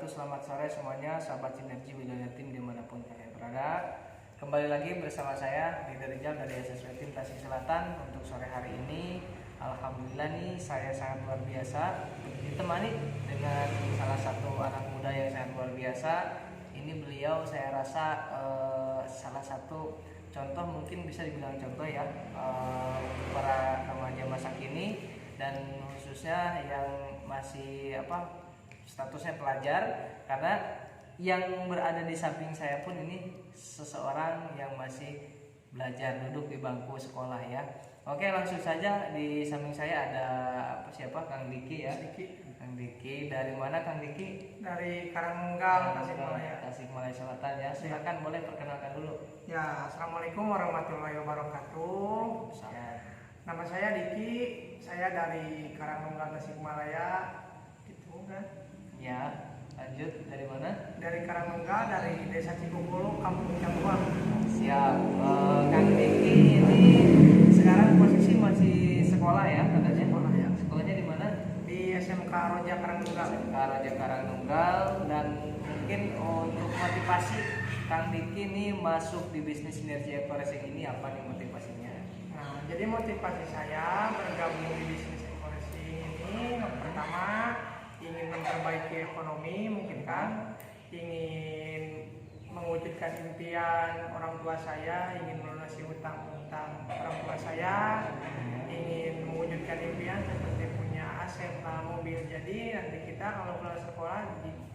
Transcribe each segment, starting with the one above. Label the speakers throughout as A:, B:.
A: selamat sore semuanya, sahabat Sinergi Wilayah Tim dimanapun kalian berada. Kembali lagi bersama saya, Ridha Rijal dari SSW Tim Tasik Selatan. Untuk sore hari ini, alhamdulillah nih saya sangat luar biasa ditemani dengan salah satu anak muda yang sangat luar biasa. Ini beliau saya rasa salah satu contoh, mungkin bisa dibilang contoh ya, untuk para remaja masa kini dan khususnya yang masih statusnya pelajar, karena yang berada di samping saya pun ini seseorang yang masih belajar duduk di bangku sekolah ya. Oke, langsung saja di samping saya ada siapa? Kang Diki ya. Kang Diki, dari mana Kang Diki?
B: Dari Karangmenggal, Tasikmalaya.
A: Tasikmalaya Selatan ya. Silakan, boleh perkenalkan dulu.
B: Ya, assalamualaikum warahmatullahi wabarakatuh.
A: Ya.
B: Nama saya Diki, saya dari Karangmenggal, Tasikmalaya. Gitu kan?
A: Ya, lanjut dari mana?
B: Dari Karangmenggal, dari Desa Cikupulu, Kampung Campuang.
A: Siap. Kang Diki ini sekarang posisi masih sekolah ya katanya?
B: Sekolah ya.
A: Sekolahnya di mana?
B: Di SMK Roja Karangtunggal.
A: SMK Raja Karangnunggal. Dan mungkin untuk motivasi Kang Diki ini masuk di bisnis Sinergi Eco-Racing ini apa nih motivasinya?
B: Nah, jadi motivasi saya bergabung di bisnis Eco-Racing ini, yang pertama ingin memperbaiki ekonomi, mungkin kan, ingin mewujudkan impian orang tua saya, ingin melunasi utang-utang orang tua saya, ingin mewujudkan impian seperti punya aset mobil. Jadi nanti kita kalau keluar sekolah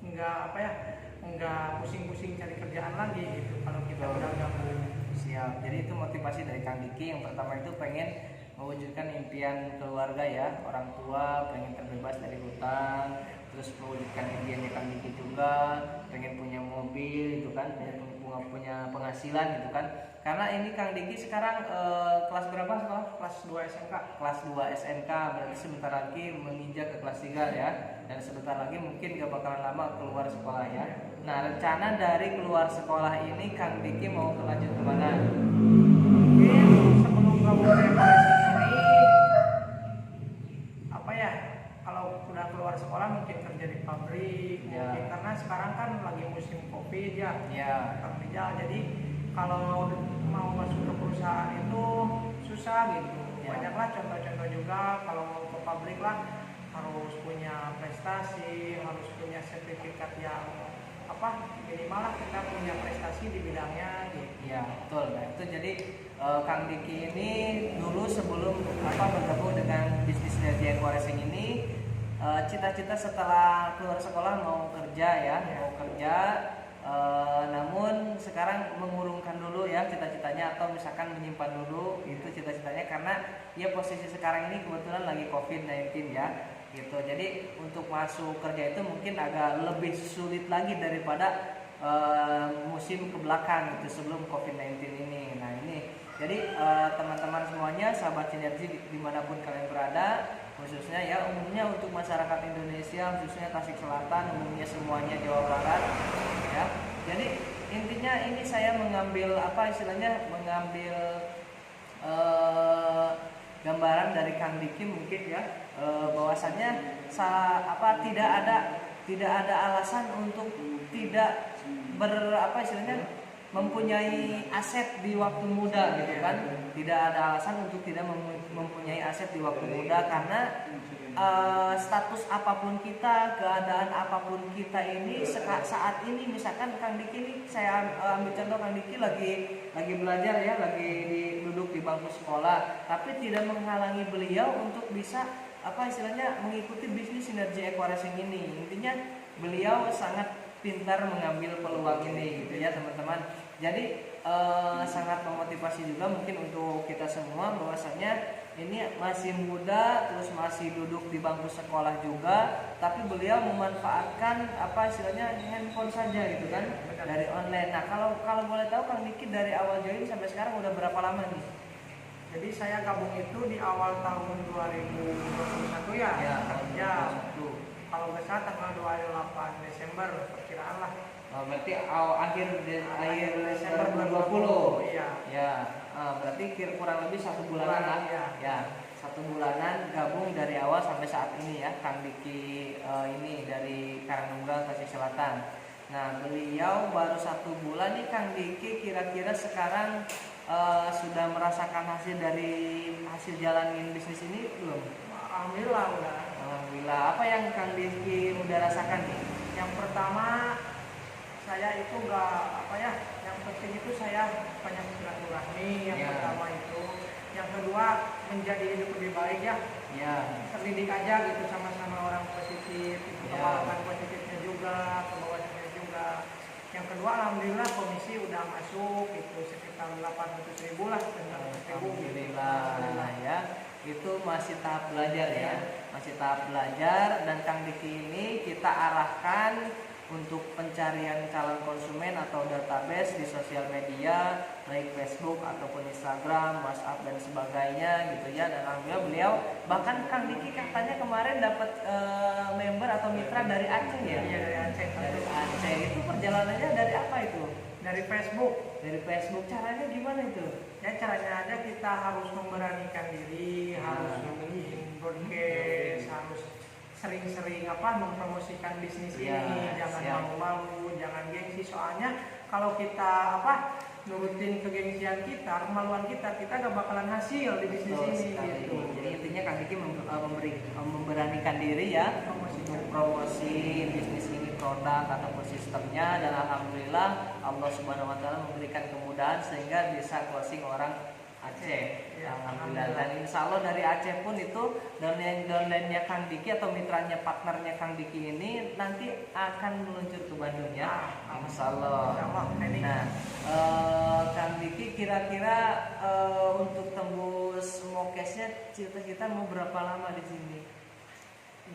B: nggak pusing-pusing cari kerjaan lagi gitu kalau kita udah gabung.
A: Siap. Jadi itu motivasi dari Kang Diki. Yang pertama itu pengen mewujudkan impian keluarga ya, orang tua pengen terbebas dari hutang, terus mewujudkan impiannya Kang Diki juga pengen punya mobil itu kan, punya penghasilan gitu kan. Karena ini Kang Diki sekarang kelas berapa sekolah?
B: Kelas 2 SMK.
A: Kelas 2 SMK, berarti sebentar lagi menginjak ke kelas 3 ya. Dan sebentar lagi mungkin gak bakalan lama keluar sekolah ya. Nah, rencana dari keluar sekolah ini Kang Diki mau lanjut kemana?
B: Mungkin sebelum gabung di Eco-Racing ini, kalau udah keluar sekolah mungkin kerja di pabrik,
A: ya.
B: Mungkin karena sekarang kan lagi musim Covid ya.
A: Ya.
B: Jadi kalau mau masuk ke perusahaan itu susah gitu.
A: Ya.
B: Banyaklah contoh-contoh juga, kalau mau ke pabrik lah harus punya prestasi, harus punya sertifikat yang minimal lah kita punya prestasi di bidangnya gitu.
A: Ya, betul. Nah, itu jadi Kang Diki ini dulu sebelum bergabung dengan bisnis Sinergi Eco-Racing ini, cita-cita setelah keluar sekolah mau kerja ya, mau kerja. Namun sekarang mengurungkan dulu ya cita-citanya, atau misalkan menyimpan dulu itu cita-citanya, karena ya posisi sekarang ini kebetulan lagi COVID-19 ya gitu. Jadi untuk masuk kerja itu mungkin agak lebih sulit lagi daripada musim kebelakang gitu sebelum COVID-19 ini. Nah ini jadi teman-teman semuanya, sahabat Sinergi dimanapun kalian berada, khususnya ya umumnya untuk masyarakat Indonesia, khususnya Tasik Selatan, umumnya semuanya Jawa Barat ya. Jadi intinya ini saya mengambil mengambil gambaran dari Kang Diki mungkin ya, bahwasannya tidak ada alasan untuk tidak mempunyai aset di waktu muda gitu kan. Tidak ada alasan untuk tidak mempunyai aset di waktu muda, karena status apapun kita, keadaan apapun kita ini saat ini, misalkan Kang Diki ini, saya ambil contoh Kang Diki lagi belajar ya, duduk di bangku sekolah, tapi tidak menghalangi beliau untuk bisa mengikuti bisnis Sinergi Eco-Racing ini. Intinya beliau sangat pintar mengambil peluang ini gitu ya teman-teman. Jadi sangat memotivasi juga mungkin untuk kita semua, bahwasanya ini masih muda, terus masih duduk di bangku sekolah juga, tapi beliau memanfaatkan handphone saja gitu kan, dari online. Nah kalau boleh tahu Kang Diki dari awal join sampai sekarang udah berapa lama nih?
B: Jadi saya gabung itu di awal tahun 2021 ya. Ya. Kalau nggak salah tanggal 28 Desember perkiraan lah.
A: Berarti akhir Desember 2020.
B: Iya.
A: Ya. Berarti kurang lebih 1 bulanan lah.
B: Ya.
A: Ya. 1 bulanan gabung dari awal sampai saat ini ya, Kang Diki ini dari Karangnunggal, Tasik Selatan. Nah, beliau baru 1 bulan nih Kang Diki, kira-kira sekarang sudah merasakan hasil dari hasil jalanin bisnis ini belum?
B: Alhamdulillah udah.
A: Alhamdulillah. Apa yang Kang Diki udah rasakan nih?
B: Yang pertama saya itu yang penting itu saya banyak silaturahmi. Yang pertama itu, yang kedua menjadi hidup lebih baik ya. Terdidik aja gitu sama-sama orang positif, pengalaman positifnya juga, kebawasannya juga. Yang kedua alhamdulillah komisi udah masuk itu sekitar 800.000 lah.
A: Alhamdulillah ya. Itu masih tahap belajar ya, masih tahap belajar, dan Kang Diki ini kita arahkan untuk pencarian calon konsumen atau database di sosial media, baik Facebook ataupun Instagram, WhatsApp dan sebagainya gitu ya. Dan alhamdulillah beliau, bahkan Kang Diki katanya kemarin dapat member atau mitra dari Aceh ya?
B: Iya, dari Aceh.
A: Dari Aceh. Itu perjalanannya dari apa itu?
B: Dari Facebook.
A: Dari Facebook. Caranya gimana itu?
B: Ya caranya aja kita harus memberanikan diri, harus bikin broadcast, harus sering-sering mempromosikan bisnis ini, jangan malu-malu, jangan gengsi. Soalnya kalau kita nurutin kegengsian kita, kemaluan kita gak bakalan hasil di bisnis ini gitu.
A: Jadi intinya Kang Diki memberanikan diri ya untuk promosi bisnis ini, produk ataupun sistemnya, dan alhamdulillah Allah Subhanahu wa taala memberikan kemudahan sehingga bisa closing orang Aceh. Alhamdulillah. Dan insya Allah dari Aceh pun itu downline-nya Kang Diki atau mitranya, partnernya Kang Diki ini nanti akan meluncur ke Bandung ya. Insya Allah. Nah, Kang Diki kira-kira untuk tembus mokesnya cita-cita mau berapa lama di sini?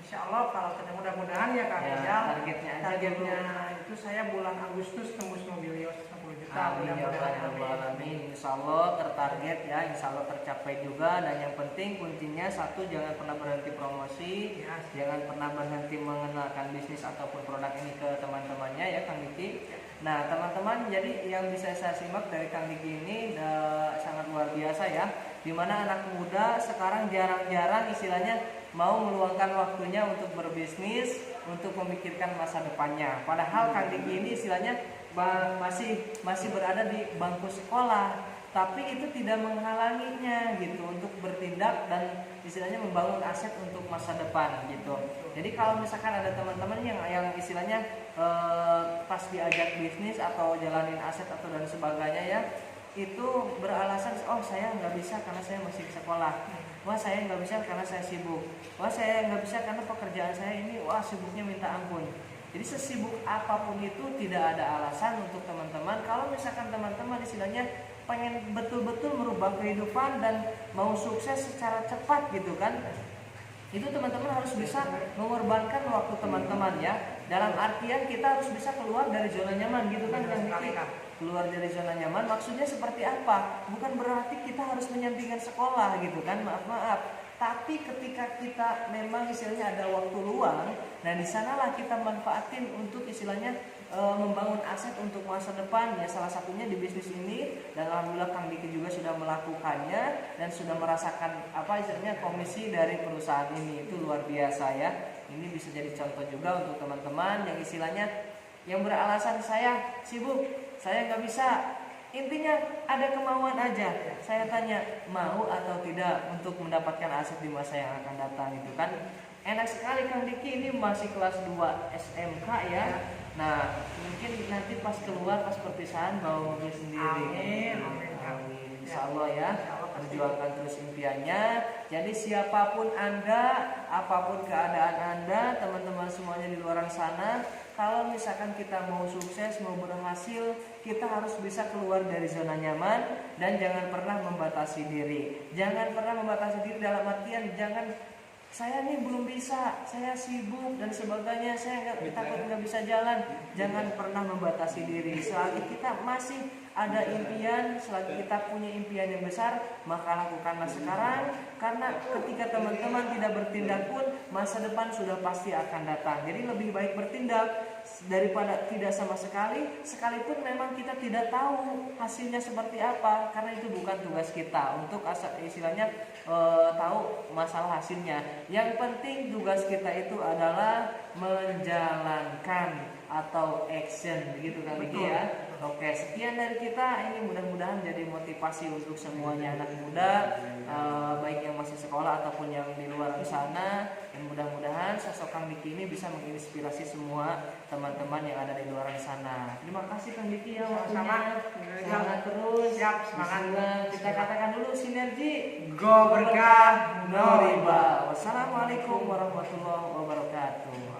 B: Insya Allah kalau mudah-mudahan ya Kang targetnya itu saya bulan Agustus tembus mobil 10 juta.
A: Amin. Insya Allah tertarget ya, insya Allah tercapai juga. Dan yang penting kuncinya satu, jangan pernah berhenti promosi, jangan pernah berhenti mengenalkan bisnis ataupun produk ini ke teman-temannya ya Kang Diki. Nah teman-teman, jadi yang bisa saya simak dari Kang Diki ini sangat luar biasa ya, dimana anak muda sekarang jarang-jarang istilahnya mau meluangkan waktunya untuk berbisnis, untuk memikirkan masa depannya. Padahal Kang Diki ini istilahnya masih berada di bangku sekolah, tapi itu tidak menghalanginya gitu untuk bertindak dan istilahnya membangun aset untuk masa depan gitu. Jadi kalau misalkan ada teman-teman yang istilahnya pas diajak bisnis atau jalanin aset atau dan sebagainya ya, itu beralasan saya nggak bisa karena saya masih di sekolah, saya nggak bisa karena saya sibuk, saya nggak bisa karena pekerjaan saya ini sibuknya minta ampun. Jadi sesibuk apapun itu tidak ada alasan untuk teman-teman. Kalau misalkan teman-teman istilahnya pengen betul-betul merubah kehidupan dan mau sukses secara cepat gitu kan, itu teman-teman harus bisa mengorbankan waktu teman-teman ya. Dalam artian kita harus bisa keluar dari zona nyaman gitu kan Kang Diki. Keluar dari zona nyaman maksudnya seperti apa? Bukan berarti kita harus menyampingkan sekolah gitu kan, maaf. Tapi ketika kita memang istilahnya ada waktu luang, nah di sanalah kita manfaatin untuk istilahnya membangun aset untuk masa depan ya, salah satunya di bisnis ini. Dan alhamdulillah Kang Diki juga sudah melakukannya dan sudah merasakan istilahnya komisi dari perusahaan ini, itu luar biasa ya. Ini bisa jadi contoh juga untuk teman-teman yang istilahnya yang beralasan saya sibuk, saya nggak bisa. Intinya ada kemauan aja. Saya tanya mau atau tidak untuk mendapatkan aset di masa yang akan datang itu kan. Enak sekali Kang Diki ini masih kelas 2 SMK ya. Nah mungkin nanti pas keluar pas perpisahan bawa mobil sendiri. Amin. Insya Allah ya, perjuangkan terus impiannya. Jadi siapapun Anda, apapun keadaan Anda, teman-teman semuanya di luar sana, kalau misalkan kita mau sukses, mau berhasil, kita harus bisa keluar dari zona nyaman dan jangan pernah membatasi diri. Jangan pernah membatasi diri dalam artian jangan saya nih belum bisa, saya sibuk dan sebagainya, saya takut nggak bisa jalan. Jangan pernah membatasi diri. Selagi kita masih ada impian, selagi kita punya impian yang besar, maka lakukanlah sekarang. Karena ketika teman-teman tidak bertindak pun, masa depan sudah pasti akan datang. Jadi lebih baik bertindak daripada tidak sama sekali. Sekalipun memang kita tidak tahu hasilnya seperti apa, karena itu bukan tugas kita untuk istilahnya tahu masalah hasilnya. Yang penting tugas kita itu adalah menjalankan atau action, begitu kan Niki ya. Oke, sekian dari kita. Ini mudah-mudahan jadi motivasi untuk semuanya anak muda, baik yang masih sekolah ataupun yang di luar sana. Dan mudah-mudahan sosok Kang Diki ini bisa menginspirasi semua teman-teman yang ada di luar sana. Terima kasih Kang Diki ya waktunya. Semangat terus.
B: Siap, semangat.
A: Kita katakan dulu sinergi.
B: Go berkah, no riba.
A: Wassalamualaikum warahmatullahi wabarakatuh.